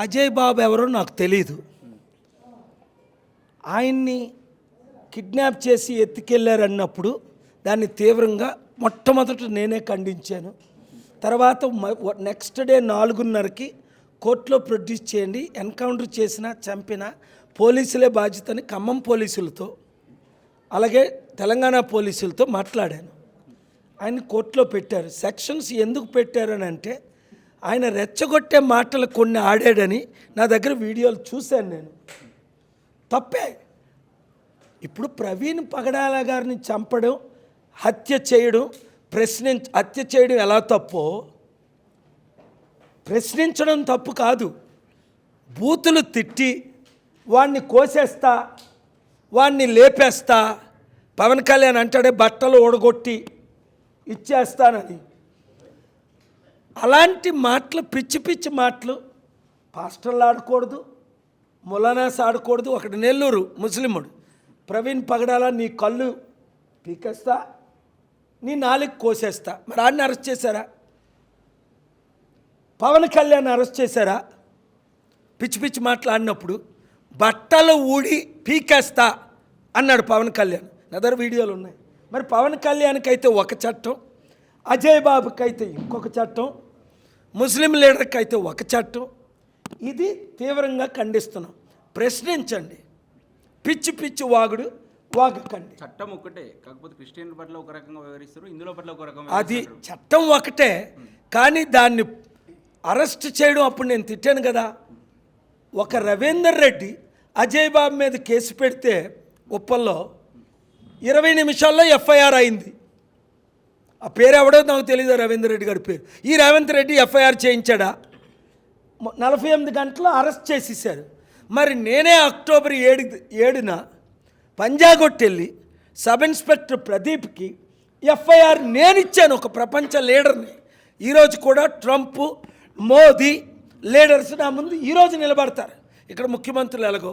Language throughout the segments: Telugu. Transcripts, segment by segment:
అజయ్ బాబు ఎవరో నాకు తెలీదు. ఆయన్ని కిడ్నాప్ చేసి ఎత్తుకెళ్ళారన్నప్పుడు దాన్ని తీవ్రంగా మొట్టమొదట నేనే ఖండించాను. తర్వాత నెక్స్ట్ డే 4:30కి కోర్టులో ప్రొడ్యూస్ చేయండి, ఎన్కౌంటర్ చేసిన చంపిన పోలీసులే బాధ్యతని ఖమ్మం పోలీసులతో అలాగే తెలంగాణ పోలీసులతో మాట్లాడాను. ఆయన కోర్టులో పెట్టారు. సెక్షన్స్ ఎందుకు పెట్టారని అంటే ఆయన రెచ్చగొట్టే మాటలు కొన్ని ఆడాడని నా దగ్గర వీడియోలు చూశాను నేను. తప్పే. ఇప్పుడు ప్రవీణ్ పగడాల గారిని చంపడం, హత్య చేయడం, హత్య చేయడం ఎలా తప్పో ప్రశ్నించడం తప్పు కాదు. బూతులు తిట్టి వాణ్ణి కోసేస్తా, వాణ్ణి లేపేస్తా, పవన్ కళ్యాణ్ అంటాడే బట్టలు ఓడగొట్టి ఇచ్చేస్తానని, అలాంటి మాటలు పిచ్చి పిచ్చి మాటలు పాస్టర్లు ఆడకూడదు, ములానాస్ ఆడకూడదు. ఒకటి నెల్లూరు ముస్లిముడు, ప్రవీణ్ పగడాల నీ కళ్ళు పీకేస్తా, నీ నాలుగు కోసేస్తా. మరి ఆడిని అరెస్ట్ చేశారా? పవన్ కళ్యాణ్ అరెస్ట్ చేశారా? పిచ్చి పిచ్చి మాట్లాడినప్పుడు బట్టలు ఊడి పీకేస్తా అన్నాడు పవన్ కళ్యాణ్. నా దగ్గర వీడియోలు ఉన్నాయి. మరి పవన్ కళ్యాణ్కి అయితే ఒక చట్టం, అజయ్ బాబుకి అయితే ఇంకొక చట్టం, ముస్లిం లీడర్కి అయితే ఒక చట్టం. ఇది తీవ్రంగా ఖండిస్తున్నాం. ప్రశ్నించండి, పిచ్చి పిచ్చి వాగకండి. చట్టం ఒకటే, కాకపోతే క్రిస్టియన్ పట్ల ఒక రకంగా వ్యవహరిస్తారు, ఇందులో పట్ల ఒక రకంగా. అది చట్టం ఒకటే, కానీ దాన్ని అరెస్ట్ చేయడం అప్పుడు నేను తిట్టాను కదా. ఒక రవీందర్ రెడ్డి అజయ్ బాబు మీద కేసు పెడితే ఉప్పల్లో 20 నిమిషాల్లో ఎఫ్ఐఆర్ అయింది. ఆ పేరు ఎవడో నాకు తెలియదు, రవీందర్ రెడ్డి గారి పేరు. ఈ రేవంత్ రెడ్డి ఎఫ్ఐఆర్ చేయించాడా? 48 గంటల్లో అరెస్ట్ చేసేసారు. మరి నేనే అక్టోబర్ 7న పంజాగొట్టెళ్ళి సబ్ ఇన్స్పెక్టర్ ప్రదీప్కి ఎఫ్ఐఆర్ నేను ఇచ్చాను, ఒక ప్రపంచ లీడర్ని. ఈరోజు కూడా ట్రంప్, మోదీ లీడర్స్ నా ముందు ఈరోజు నిలబడతారు, ఇక్కడ ముఖ్యమంత్రులు ఎలాగో.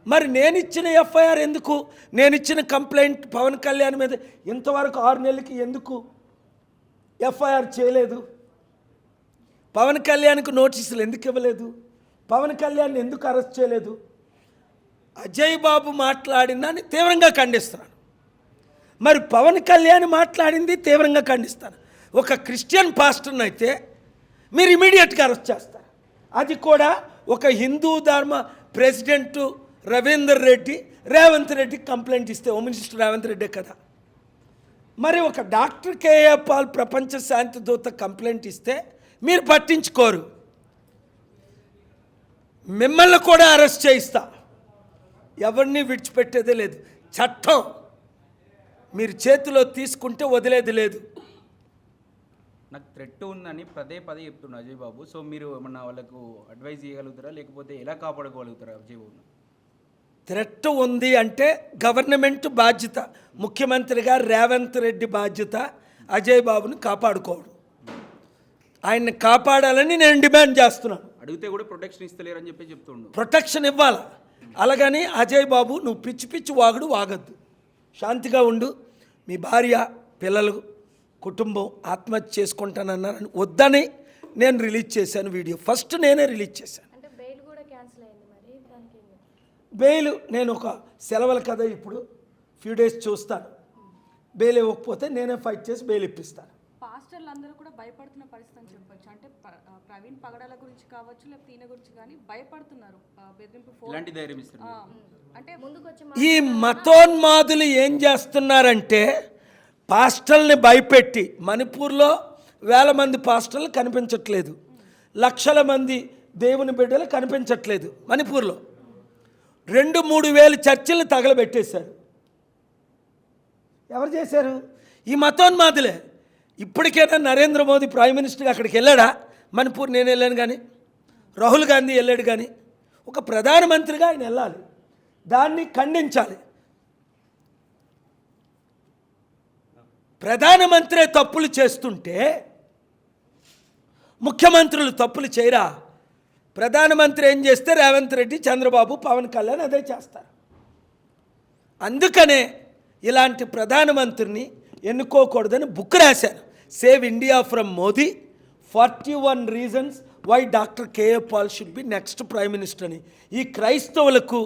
మరి నేను ఇచ్చిన ఎఫ్ఐఆర్ ఎందుకు, నేను ఇచ్చిన కంప్లైంట్ పవన్ కళ్యాణ్ మీద ఇంతవరకు 6 నెలలకి ఎందుకు ఎఫ్ఐఆర్ చేయలేదు? పవన్ కళ్యాణ్కి నోటీసులు ఎందుకు ఇవ్వలేదు? పవన్ కళ్యాణ్ ఎందుకు అరెస్ట్ చేయలేదు? అజయ్ బాబు మాట్లాడిందని తీవ్రంగా ఖండిస్తున్నాను. మరి పవన్ కళ్యాణ్ మాట్లాడింది తీవ్రంగా ఖండిస్తాను. ఒక క్రిస్టియన్ పాస్టర్ని అయితే మీరు ఇమీడియట్గా అరెస్ట్ చేస్తారు. అది కూడా ఒక హిందూ ధర్మ ప్రెసిడెంటు రవీందర్ రెడ్డి రేవంత్ రెడ్డికి కంప్లైంట్ ఇస్తే, హోమ్ మినిస్టర్ రేవంత్ రెడ్డే కదా. మరి ఒక డాక్టర్ కేఏ పాల్ ప్రపంచ శాంతి దూత కంప్లైంట్ ఇస్తే మీరు పట్టించుకోరు. మిమ్మల్ని కూడా అరెస్ట్ చేయిస్తా, ఎవరిని విడిచిపెట్టేదే లేదు. చట్టం మీరు చేతిలో తీసుకుంటే వదిలేది లేదు. నాకు థ్రెట్ ఉందని పదే చెప్తున్నా అజయ్ బాబు. సో మీరు ఏమన్నా వాళ్ళకు అడ్వైజ్ చేయగలుగుతారా, లేకపోతే ఎలా కాపాడుకోగలుగుతారా అజయ్ బాబును? థ్రెట్ ఉంది అంటే గవర్నమెంట్ బాధ్యత, ముఖ్యమంత్రిగా రేవంత్ రెడ్డి బాధ్యత అజయ్ బాబుని కాపాడుకోవడం. ఆయన్ని కాపాడాలని నేను డిమాండ్ చేస్తున్నాను. అడిగితే కూడా ప్రొటెక్షన్ ఇస్తలేరని చెప్పి చెప్తుండు. ప్రొటెక్షన్ ఇవ్వాలి. అలాగని అజయ్ బాబు నువ్వు పిచ్చి పిచ్చి వాగద్దు, శాంతిగా ఉండు. మీ భార్య, పిల్లలు, కుటుంబం ఆత్మహత్య చేసుకుంటానన్నారని వద్దని నేను రిలీజ్ చేశాను వీడియో. ఫస్ట్ నేనే రిలీజ్ చేశాను. బెయిల్ నేను ఒక సెలవులు కదా, ఇప్పుడు ఫ్యూ డేస్ చూస్తాను. బెయిల్ ఇవ్వకపోతే నేనే ఫైట్ చేసి బెయిల్ ఇప్పిస్తాను. పాస్టర్లు అందరూ కూడా భయపడుతున్న పరిస్థితి అని చెప్పొచ్చు. అంటే ప్రవీణ్ పగడాల గురించి కావచ్చు, లేకపోతే ఈయన గురించి కానీ భయపడుతున్నారు. ఇలాంటి ధైర్యం ఇస్తున్నారు. అంటే ఈ మతోన్మాదులు ఏం చేస్తున్నారంటే పాస్టర్ని భయపెట్టి, మణిపూర్లో 1000 మంది పాస్టర్లు కనిపించట్లేదు, లక్షల మంది దేవుని బిడ్డలు కనిపించట్లేదు. మణిపూర్లో 2-3 వేల చర్చిలను తగలబెట్టేశారు. ఎవరు చేశారు? ఈ మతోన్మాదులే. ఇప్పటికైనా నరేంద్ర మోదీ ప్రైమ్ మినిస్టర్గా అక్కడికి వెళ్ళాడా? మణిపూర్ నేను వెళ్ళాను కానీ, రాహుల్ గాంధీ వెళ్ళాడు కానీ, ఒక ప్రధానమంత్రిగా ఆయన వెళ్ళాలి, దాన్ని ఖండించాలి. ప్రధానమంత్రి తప్పులు చేస్తుంటే ముఖ్యమంత్రులు తప్పులు చేయరా? ప్రధానమంత్రి ఏం చేస్తే రేవంత్ రెడ్డి, చంద్రబాబు, పవన్ కళ్యాణ్ అదే చేస్తారు. అందుకనే ఇలాంటి ప్రధానమంత్రిని ఎన్నుకోకూడదని బుక్ రాశాను, save India from Modi, 41 reasons why doctor K A Paul should be next prime minister అని. ఈ క్రైస్తవులకు,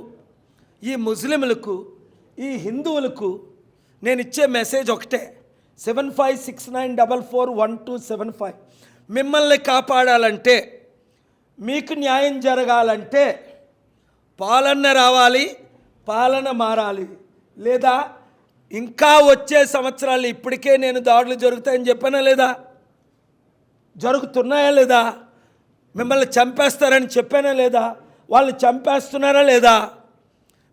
ఈ ముస్లింలకు, ఈ హిందువులకు నేను ఇచ్చే మెసేజ్ ఒకటే, 7569441275. మిమ్మల్ని కాపాడాలంటే, మీకు న్యాయం జరగాలంటే పాలన రావాలి, పాలన మారాలి. లేదా ఇంకా వచ్చే సంవత్సరాలు ఇప్పటికే నేను దాడులు జరుగుతాయని చెప్పానా లేదా? జరుగుతున్నాయా లేదా? మిమ్మల్ని చంపేస్తారని చెప్పానా లేదా? వాళ్ళు చంపేస్తున్నారా లేదా?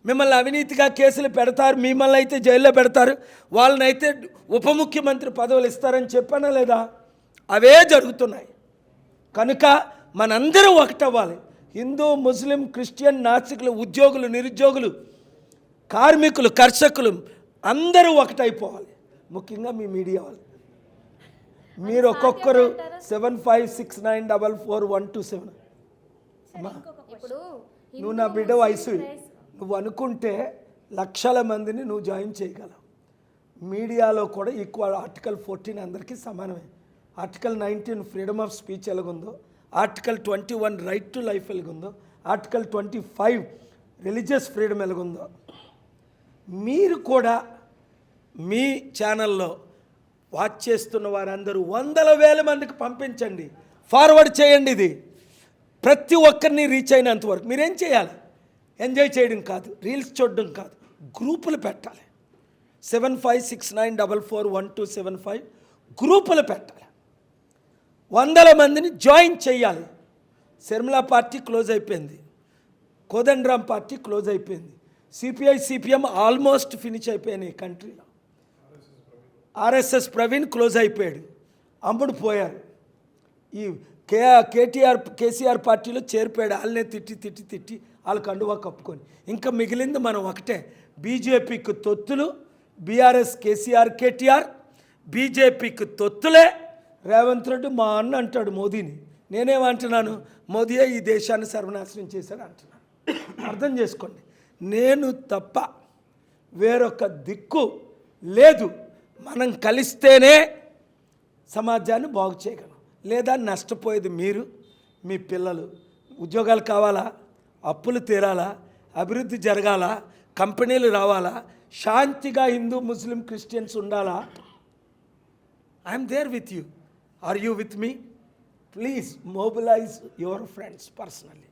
మిమ్మల్ని అవినీతిగా కేసులు పెడతారు, మిమ్మల్ని అయితే జైల్లో పెడతారు, వాళ్ళనైతే ఉప ముఖ్యమంత్రి పదవులు ఇస్తారని చెప్పానా లేదా? అవే జరుగుతున్నాయి. కనుక మనందరూ ఒకటవ్వాలి. హిందూ, ముస్లిం, క్రిస్టియన్, నాస్తికులు, ఉద్యోగులు, నిరుద్యోగులు, కార్మికులు, కర్షకులు అందరూ ఒకటైపోవాలి. ముఖ్యంగా మీ మీడియా వాళ్ళు. మీరు ఒక్కొక్కరు 7569441275. ఇప్పుడు నువ్వు నా బిడ్డ వయసు, నువ్వు అనుకుంటే లక్షల మందిని నువ్వు జాయిన్ చేయగలవు. మీడియాలో కూడా ఈక్వల్. ఆర్టికల్ 14 అందరికీ సమానమే. ఆర్టికల్ 19 ఫ్రీడమ్ ఆఫ్ స్పీచ్ ఎలాగుందో, ఆర్టికల్ 21 రైట్ టు లైఫ్ ఎలాగుందో, ఆర్టికల్ 25 రిలీజియస్ ఫ్రీడమ్ ఎలాగుందో, మీరు కూడా మీ ఛానల్లో వాచ్ చేస్తున్న వారందరూ 100,000 మందికి పంపించండి, ఫార్వర్డ్ చేయండి. ఇది ప్రతి ఒక్కరిని రీచ్ అయినంత వరకు మీరేం చేయాలి? ఎంజాయ్ చేయడం కాదు, రీల్స్ చూడడం కాదు, గ్రూపులు పెట్టాలి. 7569441275 గ్రూపులు పెట్టాలి. 100 మందిని జాయిన్ చేయాలి. శర్మిలా పార్టీ క్లోజ్ అయిపోయింది, కోదండరామ్ పార్టీ క్లోజ్ అయిపోయింది, సిపిఐ సిపిఎం ఆల్మోస్ట్ ఫినిష్ అయిపోయినాయి కంట్రీలో. ఆర్ఎస్ఎస్ ప్రవీణ్ క్లోజ్ అయిపోయాడు, అమ్ముడు పోయారు. ఈ కేసీఆర్ పార్టీలో చేరిపోయాడు, వాళ్ళనే తిట్టి వాళ్ళ కండువా కప్పుకొని. ఇంకా మిగిలింది మనం ఒకటే, బీజేపీకి తొత్తులు, బీఆర్ఎస్ కేసీఆర్ కేటీఆర్, బీజేపీకి తొత్తులే. రేవంత్ రెడ్డి మా అన్న అంటాడు మోదీని, నేనేమంటున్నాను? మోదీయే ఈ దేశాన్ని సర్వనాశనం చేశాడు అంటున్నాను. అర్థం చేసుకోండి, నేను తప్ప వేరొక దిక్కు లేదు. మనం కలిస్తేనే సమాజాన్ని బాగు చేయగలం. లేదా నష్టపోయేది మీరు, మీ పిల్లలు. ఉద్యోగాలు కావాలా, అప్పులు తీరాలా, అభివృద్ధి జరగాల, కంపెనీలు రావాలా, శాంతిగా హిందూ, ముస్లిం, క్రిస్టియన్స్ ఉండాలా? I'm there with you. Are you with me? Please mobilise your friends personally.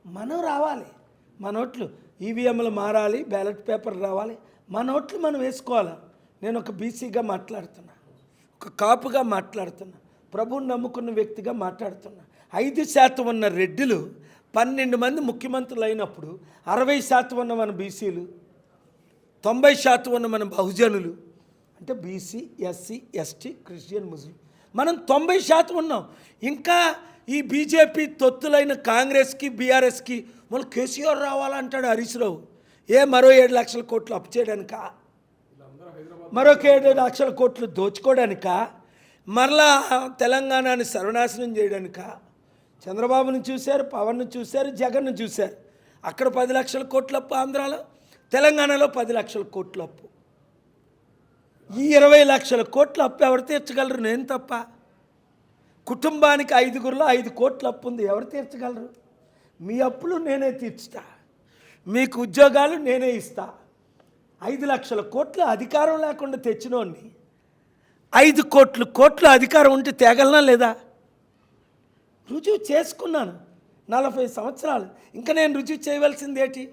మనం రావాలి, మన ఓట్లు ఈవీఎంలు మారాలి, బ్యాలెట్ పేపర్ రావాలి, మన ఓట్లు మనం వేసుకోవాలి. నేను ఒక బీసీగా మాట్లాడుతున్నా, ఒక కాపుగా మాట్లాడుతున్నా, ప్రభువుని నమ్ముకున్న వ్యక్తిగా మాట్లాడుతున్నా. 5% ఉన్న రెడ్డిలు 12 మంది ముఖ్యమంత్రులు అయినప్పుడు 60% ఉన్న మన బీసీలు, 90% ఉన్న మన బహుజనులు, అంటే బీసీ, ఎస్సీ, ఎస్టీ, క్రిస్టియన్, ముస్లిం, మనం 90% ఉన్నాం. ఇంకా ఈ బీజేపీ తొత్తులైన కాంగ్రెస్కి, బీఆర్ఎస్కి మళ్ళీ కేసీఆర్ రావాలంటాడు హరీష్ రావు. మరో 7 లక్షల కోట్లు అప్పు చేయడానిక, మరొక 7 లక్షల కోట్లు దోచుకోవడానిక, మరలా తెలంగాణని సర్వనాశనం చేయడానిక? చంద్రబాబును చూశారు, పవన్ను చూశారు, జగన్ను చూశారు. అక్కడ 10 లక్షల కోట్ల అప్పు ఆంధ్రాలో, తెలంగాణలో 10 లక్షల కోట్ల అప్పు. ఈ 20 లక్షల కోట్ల అప్పు ఎవరు తీర్చగలరు? నేను తప్ప. కుటుంబానికి 5గురిలో 5 కోట్ల అప్పు ఉంది, ఎవరు తీర్చగలరు? మీ అప్పులు నేనే తీర్చుతా, మీకు ఉద్యోగాలు నేనే ఇస్తా. 5 లక్షల కోట్ల అధికారం లేకుండా తెచ్చినోడిని 5 కోట్ల అధికారం ఉంటే తేగలనా లేదా? రుజువు చేసుకున్నాను 40 సంవత్సరాలు. ఇంకా నేను రుజువు చేయవలసింది ఏంటి?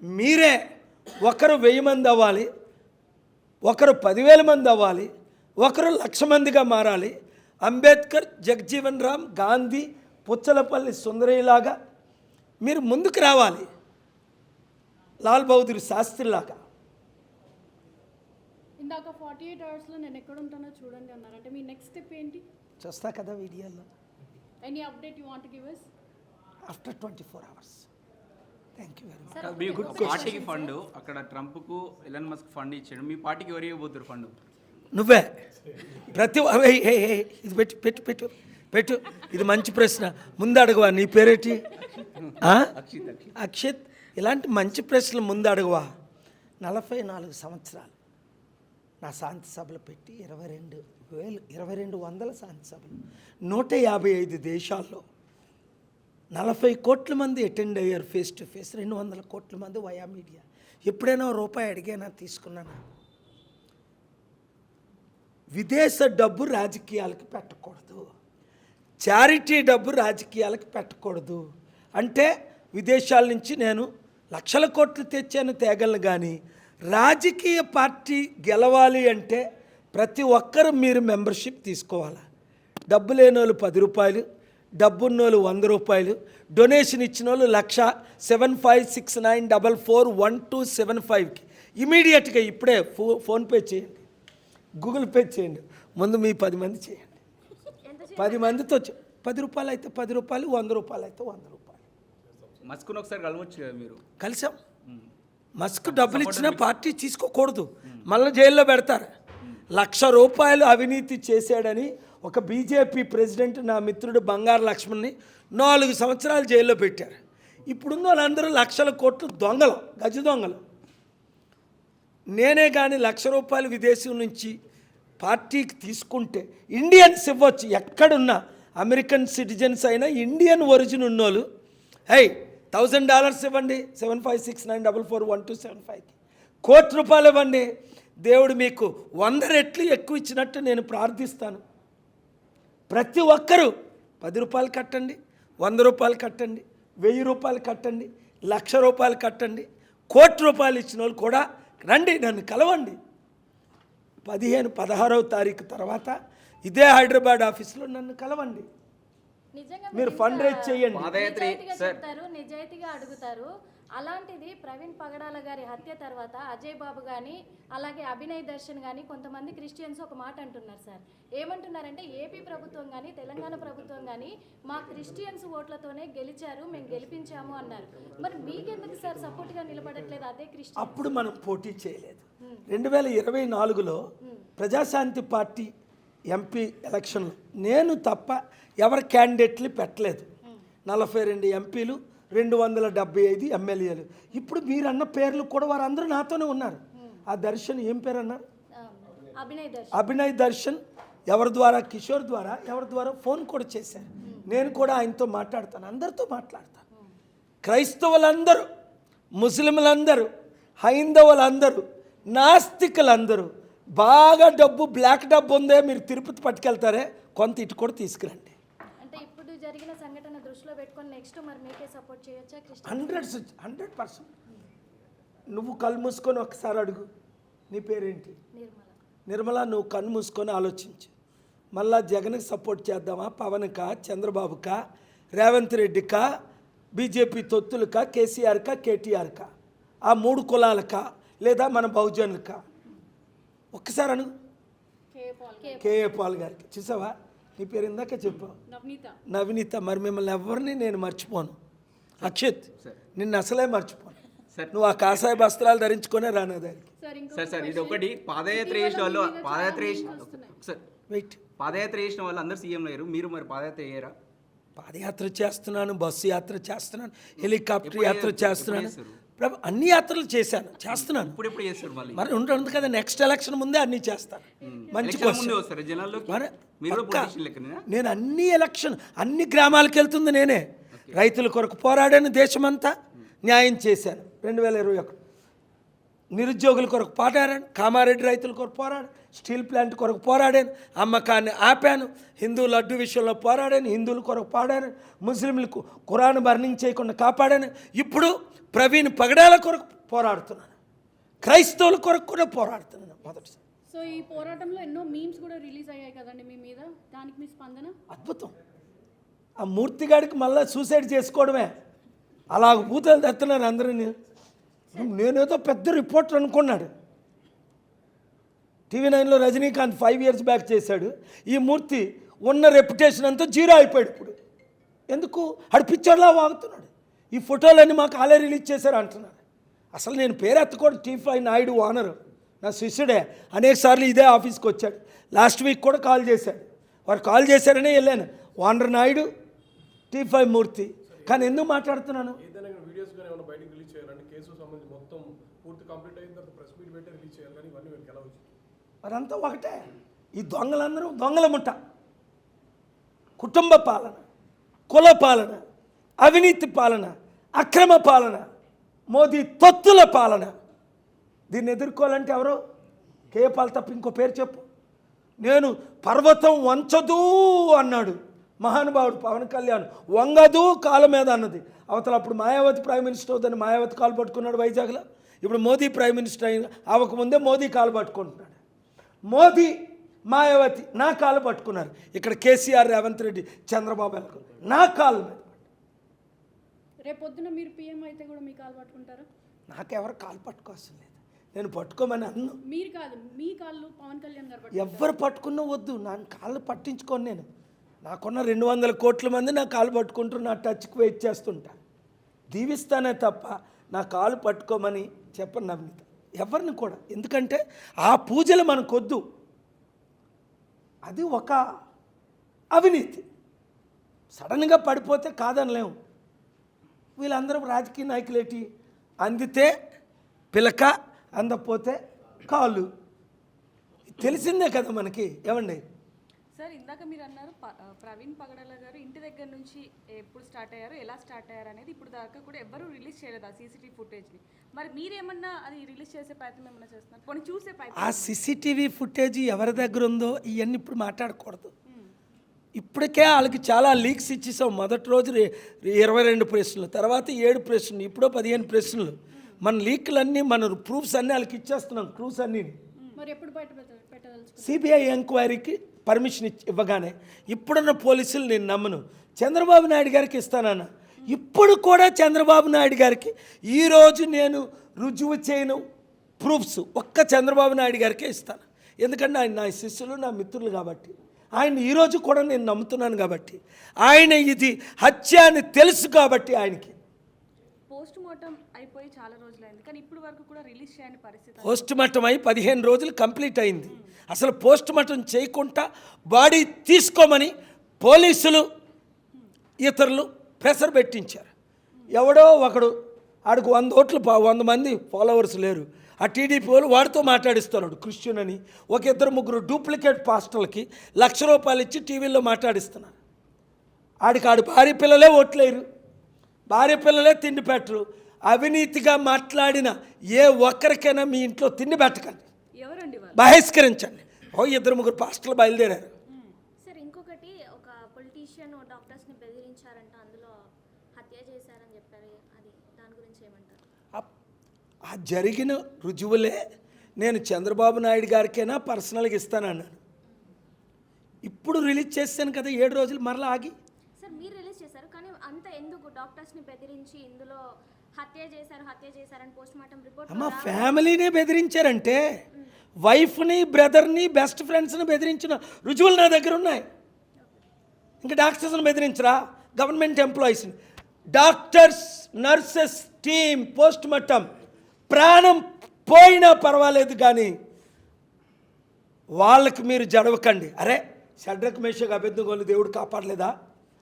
మీరే ఒకరు 1000 మంది అవ్వాలి, ఒకరు 10,000 మంది అవ్వాలి, ఒకరు 1,00,000 మందిగా మారాలి. అంబేద్కర్, జగజీవన్ రామ్, గాంధీ, పుచ్చలపల్లి సుందరయ్యలాగా మీరు ముందుకు రావాలి, లాల్ బహదూర్ శాస్త్రిలాగా. ఇందాక 48 అవర్స్లో నేను ఎక్కడ ఉంటానో చూడండి అన్నారు, అంటే మీ నెక్స్ట్ స్టెప్ ఏంటి? చూస్తా కదా వీడియోలో. Any update you want to give us after 24 hours. Thank you very much. మీ పార్టీకి ఫండ్ అక్కడ ట్రంప్కు ఎలన్ మస్క్ ఫండ్ ఇచ్చాడు, మీ పార్టీకి ఎవరు ఇవ్వబోతున్నారు ఫండ్? నువ్వే ప్రతి ఇది పెట్టు పెట్టు పెట్టు పెట్టు. ఇది మంచి ప్రశ్న, ముందు అడగవా? నీ పేరేటి? అక్షిత్. ఇలాంటి మంచి ప్రశ్నలు ముందు అడగవా? 44 సంవత్సరాలు నా శాంతి సభలు పెట్టి 2200 శాంతి సభలు 155 దేశాల్లో 40 కోట్ల మంది అటెండ్ అయ్యారు ఫేస్ టు ఫేస్, 200 కోట్ల మంది వయా మీడియా. ఎప్పుడైనా రూపాయి అడిగానా, తీసుకున్నానా? విదేశ డబ్బు రాజకీయాలకు పెట్టకూడదు, చారిటీ డబ్బు రాజకీయాలకు పెట్టకూడదు. అంటే విదేశాల నుంచి నేను లక్షల కోట్లు తెచ్చాను తేగలను, కానీ రాజకీయ పార్టీ గెలవాలి అంటే ప్రతి ఒక్కరు మీరు మెంబర్షిప్ తీసుకోవాలి. డబ్బు లేని వాళ్ళు 10 రూపాయలు, డబ్బున్నోళ్ళు 100 రూపాయలు, డొనేషన్ ఇచ్చిన వాళ్ళు 1,7569441275కి ఇమీడియట్గా ఇప్పుడే ఫోన్పే చేయండి, గూగుల్ పే చేయండి. ముందు మీ 10 మంది చేయండి. 10 మందితో 10 రూపాయలు అయితే 10 రూపాయలు, 100 రూపాయలు అయితే 100 రూపాయలు. మస్కును ఒకసారి కలవచ్చు కదా మీరు. కలిసాం. మస్క్ డబ్బులు ఇచ్చినా పార్టీ తీసుకోకూడదు, మళ్ళీ జైల్లో పెడతారు. 1,00,000 రూపాయలు అవినీతి చేశాడని ఒక బీజేపీ ప్రెసిడెంట్ నా మిత్రుడు బంగారు లక్ష్మణ్ని 4 సంవత్సరాలు జైల్లో పెట్టారు. ఇప్పుడున్న వాళ్ళందరూ లక్షల కోట్లు దొంగలు, గజ దొంగలు. నేనే కానీ 1,00,000 రూపాయలు విదేశం నుంచి పార్టీకి తీసుకుంటే ఇండియన్స్ ఇవ్వచ్చు, ఎక్కడున్నా అమెరికన్ సిటిజన్స్ అయినా ఇండియన్ ఒరిజిన్ ఉన్నోళ్ళు $1,000 ఇవ్వండి, 7569441275కి ₹1,00,00,000 ఇవ్వండి. దేవుడు మీకు 100 రెట్లు ఎక్కువ ఇచ్చినట్టు నేను ప్రార్థిస్తాను. ప్రతి ఒక్కరూ 10 రూపాయలు కట్టండి, 100 రూపాయలు కట్టండి, 1000 రూపాయలు కట్టండి, 1,00,000 రూపాయలు కట్టండి. ₹1,00,00,000 ఇచ్చిన వాళ్ళు కూడా రండి, నన్ను కలవండి. 16వ తారీఖు తర్వాత ఇదే హైదరాబాద్ ఆఫీస్లో నన్ను కలవండి. నిజంగా మీరు ఫండ్ రేజ్ చేయండి. నిజాయితీగా చెప్తారు, నిజాయితీగా అడుగుతారు. అలాంటిది ప్రవీణ్ పగడాల గారి హత్య తర్వాత అజయ్ బాబు కానీ అలాగే అభినయ్ దర్శన్ కానీ కొంతమంది క్రిస్టియన్స్ ఒక మాట అంటున్నారు సార్. ఏమంటున్నారంటే ఏపీ ప్రభుత్వం కానీ తెలంగాణ ప్రభుత్వం కానీ మా క్రిస్టియన్స్ ఓట్లతోనే గెలిచారు, మేము గెలిపించాము అన్నారు. మరి మీకెందుకు సార్ సపోర్ట్గా నిలబడట్లేదు అదే క్రిస్టియన్? అప్పుడు మనం పోటీ చేయలేదు. 2024లో ప్రజాశాంతి పార్టీ ఎంపీ ఎలక్షన్లో నేను తప్ప ఎవరి క్యాండిడేట్లు పెట్టలేదు. 42 ఎంపీలు, 275 ఎమ్మెల్యేలు. ఇప్పుడు మీరన్న పేర్లు కూడా వారందరూ నాతోనే ఉన్నారు. ఆ దర్శన్ ఏం పేరు అన్నారు? అభినయ్ దర్శన్. ఎవరి ద్వారా? కిషోర్ ద్వారా. ఎవరి ద్వారా? ఫోన్ కూడా చేశారు. నేను కూడా ఆయనతో మాట్లాడతాను, అందరితో మాట్లాడతాను. క్రైస్తవులందరూ, ముస్లింలందరూ, హైందవులందరూ, నాస్తికులందరూ బాగా డబ్బు, బ్లాక్ డబ్బు ఉందే, మీరు తిరుపతి పట్టుకెళ్తారే, కొంత ఇటు కూడా తీసుకురండి. అంటే ఇప్పుడు జరిగిన సంఘటన దృష్టిలో పెట్టుకొని నెక్స్ట్ మరి మీకే సపోర్ట్ చేయొచ్చా? 100%. నువ్వు కళ్ళు మూసుకొని ఒకసారి అడుగు, నీ పేరేంటి? నిర్మల. నువ్వు కన్ను మూసుకొని ఆలోచించు. మళ్ళా జగన్కి సపోర్ట్ చేద్దామా, పవన్కా, చంద్రబాబుకా, రేవంత్ రెడ్డికా, బీజేపీ తొత్తులకా, కేసీఆర్కా, కేటీఆర్కా, ఆ 3 కులాలకా, లేదా మన బహుజనులకా? ఒక్కసారి అను. కేఏ పాల్ గారికి. చూసావా, నీ పేరు ఇందాక చెప్పావు, నవనీత. మరి మిమ్మల్ని ఎవరిని నేను మర్చిపోను. అక్షిత్, నిన్ను అసలే మర్చిపోను. నువ్వు ఆ కాషాయ వస్త్రాలు ధరించుకునే రానా దానికి. సార్ ఇది ఒకటి, పాదయాత్ర చేసిన వాళ్ళు పాదయాత్ర చేసిన వాళ్ళు అందరు సీఎం అయ్యారు, మీరు మరి పాదయాత్ర అయ్యారా? పాదయాత్ర చేస్తున్నాను, బస్సు యాత్ర చేస్తున్నాను, హెలికాప్టర్ యాత్ర చేస్తున్నాను, అన్ని యాత్రలు చేస్తున్నాను. ఇప్పుడు చేస్తారు మళ్ళీ. మరి ఉంటుంది కదా, నెక్స్ట్ ఎలక్షన్ ముందే అన్నీ చేస్తాను. మంచి నేను అన్ని ఎలక్షన్, అన్ని గ్రామాలకు వెళ్తుంది నేనే. రైతుల కొరకు పోరాడాను, దేశమంతా న్యాయం చేశాను. 2021 నిరుద్యోగుల కొరకు పోరాడాను, కామారెడ్డి రైతుల కొరకు పోరాడాను, స్టీల్ ప్లాంట్ కొరకు పోరాడాను, అమ్మకాన్ని ఆపాను, హిందూ లడ్డు విషయంలో పోరాడాను, హిందువుల కొరకు పోరాడాను, ముస్లింలకు ఖురాన్ బర్నింగ్ చేయకుండా కాపాడాను. ఇప్పుడు ప్రవీణ్ పగడాల కొరకు పోరాడుతున్నాను, క్రైస్తవుల కొరకు కూడా పోరాడుతున్నాను మొదటిసారి. సో ఈ పోరాటంలో ఎన్నో మీమ్స్ కూడా రిలీజ్ అయ్యాయి కదండి మీ మీద, దానికి మీ స్పందన? అద్భుతం. ఆ మూర్తిగాడికి మళ్ళీ సూసైడ్ చేసుకోవడమే, అలాగ బూతులు తెస్తున్నారు అందరినీ. నేనేదో పెద్ద రిపోర్టర్ అనుకున్నాడు. TV9లో రజనీకాంత్ 5 years బ్యాక్ చేశాడు. ఈ మూర్తి ఉన్న రెప్యుటేషన్ అంతా జీరో అయిపోయాడు. ఇప్పుడు ఎందుకు? ఆడు పిక్చర్లా వాగుతున్నాడు. ఈ ఫోటోలన్నీ మాకు ఆలే రిలీజ్ చేశారు అంటున్నాడు. అసలు నేను పేరు ఎత్తుకోడు. T5 నాయుడు ఓనరు, నా శిష్యుడే. అనేక సార్లు ఇదే ఆఫీస్కి వచ్చాడు. లాస్ట్ వీక్ కూడా కాల్ చేశాడు. వారు కాల్ చేశారనే వెళ్ళాను. ఓనర్ నాయుడు, T5 మూర్తి. కానీ ఎందుకు మాట్లాడుతున్నాను? బయటకు రిలీజ్ చేయాలంటే కేసు సంబంధించి మొత్తం పూర్తి కంప్లీట్ అయిన తర్వాత ప్రెస్ మీట్ పెట్టి రిలీజ్ చేయాలి, కానీ ఇవన్నీ వీళ్ళకి ఎలా వచ్చింది? అదంతా ఒకటే. ఈ దొంగలందరూ దొంగల ముఠ, కుటుంబ పాలన, కుల పాలన, అవినీతి పాలన, అక్రమ పాలన, మోదీ తొత్తుల పాలన. దీన్ని ఎదుర్కోవాలంటే ఎవరో కేపాల్ తప్ప ఇంకో పేరు చెప్పు. నేను పర్వతం వంచదు అన్నాడు మహానుభావుడు పవన్ కళ్యాణ్, వంగదు కాళ్ళ మీద అన్నది. అవతల అప్పుడు మాయావతి ప్రైమ్ మినిస్టర్ అవుతుంది, మాయావతి కాలు పట్టుకున్నాడు వైజాగ్లో. ఇప్పుడు మోదీ ప్రైమ్ మినిస్టర్ అయిన అవ్వకముందే మోదీ కాలు పట్టుకుంటున్నాడు. మోదీ మాయావతి నా కాలు పట్టుకున్నారు. ఇక్కడ కేసీఆర్, రేవంత్ రెడ్డి, చంద్రబాబు నా కాలు మీద. రేపొద్దున మీరు పీఎం అయితే కూడా మీ కాలు పట్టుకుంటారా? నాకెవరు కాలు పట్టుకోవాల్సిన లేదు, నేను పట్టుకోమని అన్ను. మీరు కాదు, మీ కాళ్ళు పవన్ కళ్యాణ్ గారు ఎవరు పట్టుకున్నా వద్దు, నా కాళ్ళు పట్టించుకోను. నేను నాకున్న 200 కోట్ల మంది నా కాలు పట్టుకుంటూ నా టచ్కి వెయిట్ చేస్తుంటా. దీవిస్తానే తప్ప నా కాలు పట్టుకోమని చెప్పను నవనీత ఎవరిని కూడా. ఎందుకంటే ఆ పూజలు మనకొద్దు, అది ఒక అవినీతి. సడన్గా పడిపోతే కాదనలేము. వీళ్ళందరూ రాజకీయ నాయకులేటి, అందితే పిలక, అందపోతే కాళ్ళు, తెలిసిందే కదా మనకి. ఏమండి సార్, ఇందాక మీరు అన్నారు ప్రవీణ్ పగడాల గారు ఇంటి దగ్గర నుంచి ఎప్పుడు స్టార్ట్ అయ్యారు, ఎలా స్టార్ట్ అయ్యారు అనేది ఇప్పుడు దాకా కూడా ఎవ్వరూ రిలీజ్ చేయలేదు ఆ సీసీటీవీ ఫుటేజ్ని. మరి మీరేమన్నా అది రిలీజ్ చేసే ప్రయత్నం ఏమన్నా చేస్తున్నారు? కొన్ని చూసే ప్రయత్నం. ఆ సీసీటీవీ ఫుటేజ్ ఎవరి దగ్గర ఉందో ఇవన్నీ ఇప్పుడు మాట్లాడకూడదు. ఇప్పటికే వాళ్ళకి చాలా లీక్స్ ఇచ్చేసాం. మొదటి రోజు 22 ప్రశ్నలు, తర్వాత 7 ప్రశ్నలు, ఇప్పుడు 15 ప్రశ్నలు. మన లీక్లన్నీ, మన ప్రూఫ్స్ అన్నీ వాళ్ళకి ఇచ్చేస్తున్నాం, ప్రూఫ్స్ అన్నీ. మరి ఎప్పుడు బయట పెట్టదలుచుకున్నారు? సిబిఐ ఎంక్వైరీకి పర్మిషన్ ఇవ్వగానే ఇప్పుడున్న పోలీసులు నేను నమ్మను. చంద్రబాబు నాయుడు గారికి ఇస్తానన్న, ఇప్పుడు కూడా చంద్రబాబు నాయుడు గారికి ఈరోజు నేను రుజువు చేయను ప్రూఫ్స్ ఒక్క చంద్రబాబు నాయుడు గారికే ఇస్తాను. ఎందుకంటే ఆయన నా శిష్యులు, నా మిత్రులు కాబట్టి. ఆయన ఈరోజు కూడా నేను నమ్ముతున్నాను కాబట్టి. ఆయన ఇది హత్య అని తెలుసు కాబట్టి ఆయనకి. పోస్ట్ మార్టం అయిపోయి చాలా రోజులైంది, కానీ ఇప్పుడు వరకు కూడా రిలీజ్ చేయని పరిస్థితి. పోస్ట్ మార్టం అయి 15 రోజులు కంప్లీట్ అయింది. అసలు పోస్ట్ మార్టం చేయకుండా బాడీ తీసుకోమని పోలీసులు, ఇతరులు ప్రెషర్ పెట్టించారు. ఎవడో ఒకడు ఆడికి 100 మంది ఫాలోవర్స్ లేరు, ఆ టీడీపీ వాళ్ళు వాడితో మాట్లాడిస్తున్నాడు క్రిస్టియన్ అని. 1-2-3 డూప్లికేట్ పాస్టర్లకి ₹1,00,000 ఇచ్చి టీవీలో మాట్లాడిస్తున్నారు. ఆడి భార్య పిల్లలే ఓట్లేరు, భార్య పిల్లలే తిండి పెట్టరు. అవినీతిగా మాట్లాడిన ఏ ఒక్కరికైనా మీ ఇంట్లో తిండి పెట్టకండి, ఎవరండి వాళ్ళు? బహిష్కరించండి. 2-3 పాస్టర్లు బయలుదేరారు. సార్, ఇంకొకటి, ఒక పొలిటీషియన్ డాక్టర్స్ని బెదిరించారంట, అందులో హత్య చేశారని చెప్పారు. అది దాని గురించి ఏమంటారు? ఆ జరిగిన రుజువులే నేను చంద్రబాబు నాయుడు గారికైనా పర్సనల్గా ఇస్తానన్నాను. ఇప్పుడు రిలీజ్ చేస్తాను కదా 7 రోజులు, మరలా ఆగి. సార్, మీరు రిలీజ్ చేశారు, కానీ అంత ఎందుకు డాక్టర్స్ని బెదిరించి ఇందులో హత్య చేశారని పోస్ట్ మార్టం రిపోర్ట్? అమ్మ, ఫ్యామిలీనే బెదిరించారంటే, వైఫ్ని, బ్రదర్ని, బెస్ట్ ఫ్రెండ్స్ని బెదిరించిన రుజువులు నా దగ్గర ఉన్నాయి. ఇంకా డాక్టర్స్ని బెదిరించరా? గవర్నమెంట్ ఎంప్లాయీస్ని, doctors, nurses team post mortem ప్రాణం పోయినా పర్వాలేదు కానీ వాళ్ళకి మీరు జడవకండి. అరే, షడ్రక్ మేషక్ అబేద్నెగోను దేవుడు కాపాడలేదా?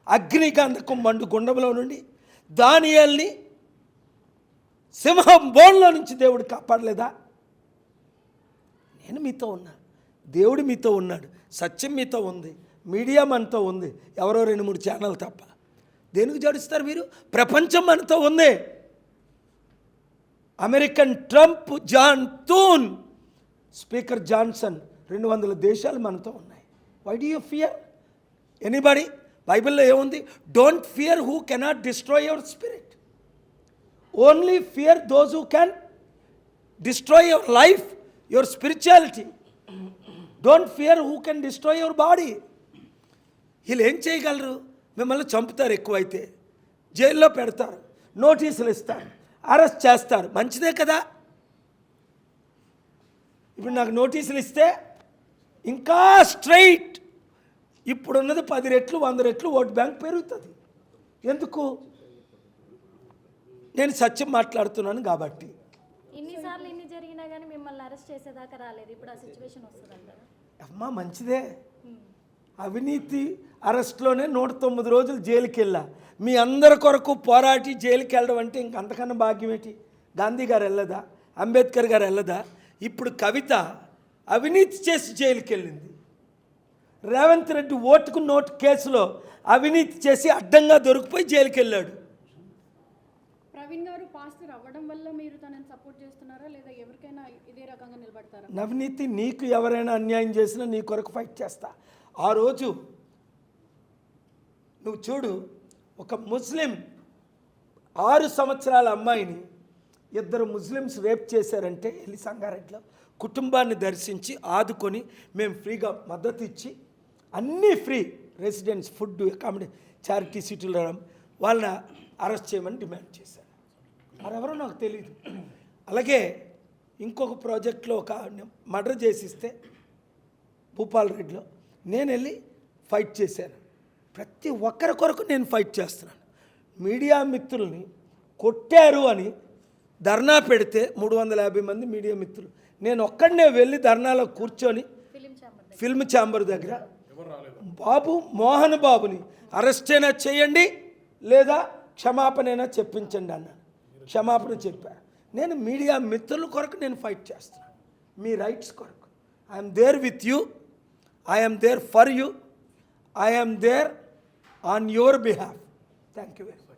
అగ్నిగంధకం మండు గుండంలో నుండి దానియేలుని సింహం బోన్లో నుంచి దేవుడు కాపాడలేదా? నేను మీతో ఉన్నా, దేవుడు మీతో ఉన్నాడు, సత్యం మీతో ఉంది, మీడియా మనతో ఉంది, ఎవరో 2-3 ఛానల్ తప్ప. దేనికి జడుస్తారు మీరు? ప్రపంచం మనతో ఉంది. American Trump, John Thune, speaker Johnson, 200 దేశాలు మనతో ఉన్నాయి. Why do you fear anybody? బైబిల్లో ఏముంది? Don't fear who cannot destroy your spirit, only fear those who can destroy your life, your spirituality. Don't fear who can destroy your body. వీళ్ళు ఏం చేయగలరు? మిమ్మల్ని చంపుతారు, ఎక్కువైతే జైల్లో పెడతారు, నోటీసులు ఇస్తారు, అరెస్ట్ చేస్తారు. మంచిదే కదా. ఇప్పుడు నాకు నోటీసులు ఇస్తే ఇంకా స్ట్రైట్ ఇప్పుడున్నది 10 రెట్లు 100 రెట్లు ఓట్ బ్యాంక్ పెరుగుతుంది. ఎందుకు? నేను సత్యం మాట్లాడుతున్నాను కాబట్టి. ఇన్నిసార్లు ఇన్ని జరిగినా కానీ మిమ్మల్ని అరెస్ట్ చేసేదాకా రాలేదు, ఇప్పుడు ఆ సిచ్యువేషన్ వస్తుంది అంటారా? అమ్మా, మంచిదే. అవినీతి అరెస్ట్లోనే 109 రోజులు జైలుకి వెళ్ళా. మీ అందరి కొరకు పోరాటి జైలుకి వెళ్ళడం అంటే ఇంకంతకన్నా భాగ్యం ఏంటి? గాంధీ గారు వెళ్ళదా? అంబేద్కర్ గారు వెళ్ళదా? ఇప్పుడు కవిత అవినీతి చేసి జైలుకి వెళ్ళింది. రేవంత్ రెడ్డి ఓటుకు నోటు కేసులో అవినీతి చేసి అడ్డంగా దొరికిపోయి జైలుకి వెళ్ళాడు. ప్రవీణ్ గారు పాస్టర్ అవ్వడం వల్ల మీరు తనని సపోర్ట్ చేస్తున్నారా లేదా ఎవరికైనా ఇదే రకంగా నిలబడతారా? నవనీతి, నీకు ఎవరైనా అన్యాయం చేసినా నీ కొరకు ఫైట్ చేస్తా. ఆ రోజు నువ్వు చూడు, ఒక ముస్లిం 6 సంవత్సరాల అమ్మాయిని 2 ముస్లిమ్స్ రేప్ చేశారంటే వెళ్ళి సంగారెడ్డిలో కుటుంబాన్ని దర్శించి ఆదుకొని మేము ఫ్రీగా మద్దతు ఇచ్చి అన్నీ free, residence, food, accommodation, charity సీట్లు రావడం, వాళ్ళని అరెస్ట్ చేయమని డిమాండ్ చేశారు. మరెవరో నాకు తెలియదు. అలాగే ఇంకొక ప్రాజెక్ట్లో ఒక మర్డర్ చేసిస్తే భూపాల్ రెడ్డిలో నేను వెళ్ళి ఫైట్ చేశాను. ప్రతి ఒక్కరి కొరకు నేను ఫైట్ చేస్తున్నాను. మీడియా మిత్రుల్ని కొట్టారు అని ధర్నా పెడితే 350 మంది మీడియా మిత్రులు, నేను ఒక్కడనే వెళ్ళి ధర్నాలో కూర్చొని ఫిల్మ్ ఛాంబర్ దగ్గర బాబు మోహన్ బాబుని అరెస్ట్ అయినా చేయండి లేదా క్షమాపణైనా చెప్పించండి అన్నాను. క్షమాపణ చెప్పాను. నేను మీడియా మిత్రుల కొరకు నేను ఫైట్ చేస్తున్నాను, మీ రైట్స్ కొరకు. I'm there with you, I'm there for you, I'm there on your behalf. Thank you very much.